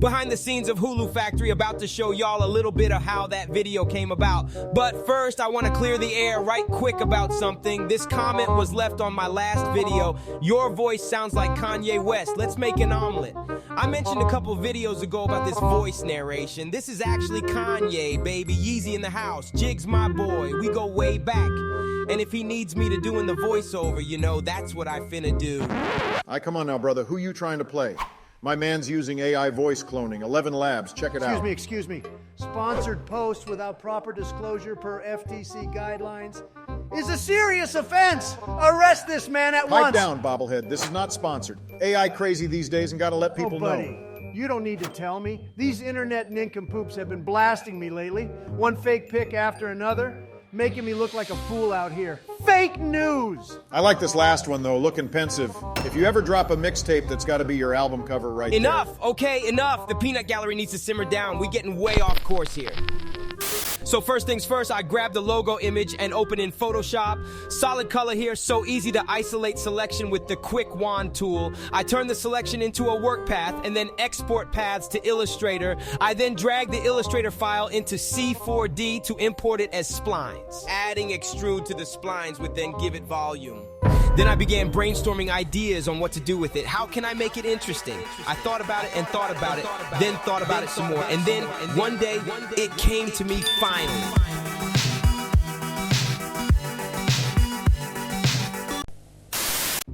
Behind the scenes of Hulu Factory, about to show y'all a little bit of how that video came about. But first, I want to clear the air right quick about something. This comment was left on my last video. Your voice sounds like Kanye West. Let's make an omelet. I mentioned a couple videos ago about this voice narration. This is actually Kanye, baby. Yeezy in the house. Jig's my boy. We go way back. And if he needs me to do in the voiceover, you know, that's what I finna do. Come on now, brother. Who you trying to play? My man's using AI voice cloning. 11 Labs. Check it out. Excuse me. Sponsored posts without proper disclosure per FTC guidelines is a serious offense. Arrest this man at once. Pipe down, bobblehead. This is not sponsored. AI crazy these days and gotta let people buddy, know. You don't need to tell me. These internet nincompoops have been blasting me lately. One fake pic after another, making me look like a fool out here. Fake news! I like this last one, though, looking pensive. If you ever drop a mixtape, that's got to be your album cover right Enough, there. okay, enough. The peanut gallery needs to simmer down. We're getting way off course here. So first things first, I grabbed the logo image and opened in Photoshop. Solid color here, so easy to isolate selection with the quick wand tool. I turned the selection into a work path and then export paths to Illustrator. I then dragged the Illustrator file into C4D to import it as splines. Adding extrude to the splines would then give it volume. Then I began brainstorming ideas on what to do with it. How can I make it interesting? I thought about it and thought about it, then thought about it some more. And then one day, it came to me finally.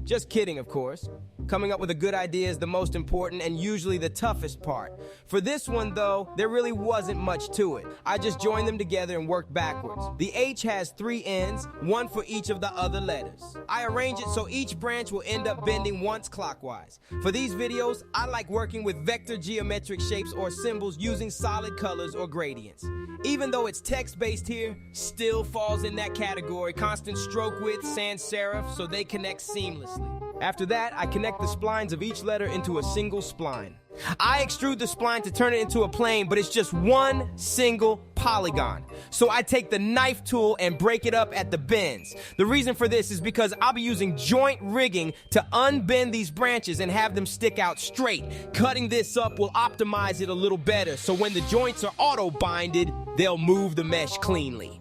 Just kidding, of course. Coming up with a good idea is the most important and usually the toughest part. For this one, though, there really wasn't much to it. I just joined them together and worked backwards. The H has 3 ends, one for each of the other letters. I arrange it so each branch will end up bending once clockwise. For these videos, I like working with vector geometric shapes or symbols using solid colors or gradients. Even though it's text-based here, still falls in that category. Constant stroke width, sans serif, so they connect seamlessly. After that, I connect the splines of each letter into a single spline. I extrude the spline to turn it into a plane, but it's just one single polygon. So I take the knife tool and break it up at the bends. The reason for this is because I'll be using joint rigging to unbend these branches and have them stick out straight. Cutting this up will optimize it a little better, so when the joints are auto-binded, they'll move the mesh cleanly.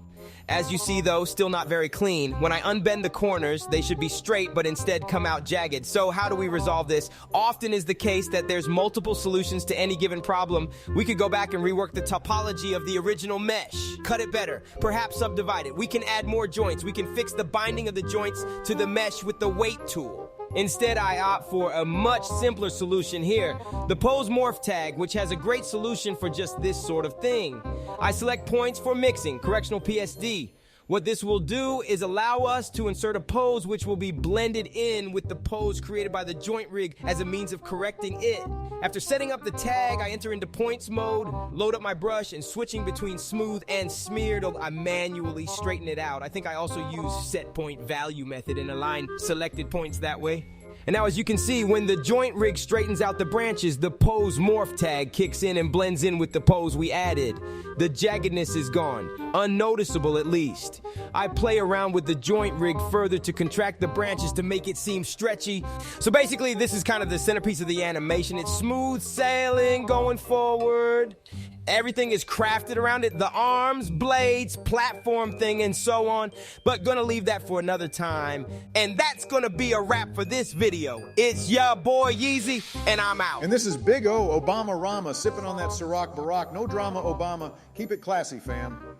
As you see, though, still not very clean. When I unbend the corners, they should be straight, but instead come out jagged. So how do we resolve this? Often is the case that there's multiple solutions to any given problem. We could go back and rework the topology of the original mesh. Cut it better, perhaps subdivide it. We can add more joints. We can fix the binding of the joints to the mesh with the weight tool. Instead, I opt for a much simpler solution here, the pose morph tag, which has a great solution for just this sort of thing. I select points for mixing, correctional PSD. What this will do is allow us to insert a pose which will be blended in with the pose created by the joint rig as a means of correcting it. After setting up the tag, I enter into points mode, load up my brush, and switching between smooth and smeared, I manually straighten it out. I think I also use set point value method and align selected points that way. And now, as you can see, when the joint rig straightens out the branches, the pose morph tag kicks in and blends in with the pose we added. The jaggedness is gone, unnoticeable at least. I play around with the joint rig further to contract the branches to make it seem stretchy. So basically, this is kind of the centerpiece of the animation. It's smooth sailing, going forward. Everything is crafted around it, the arms, blades, platform thing, and so on. But gonna leave that for another time. And that's gonna be a wrap for this video. It's your boy Yeezy, and I'm out. And this is Big O, Obama Rama, sipping on that Ciroc Barack. No drama, Obama. Keep it classy, fam.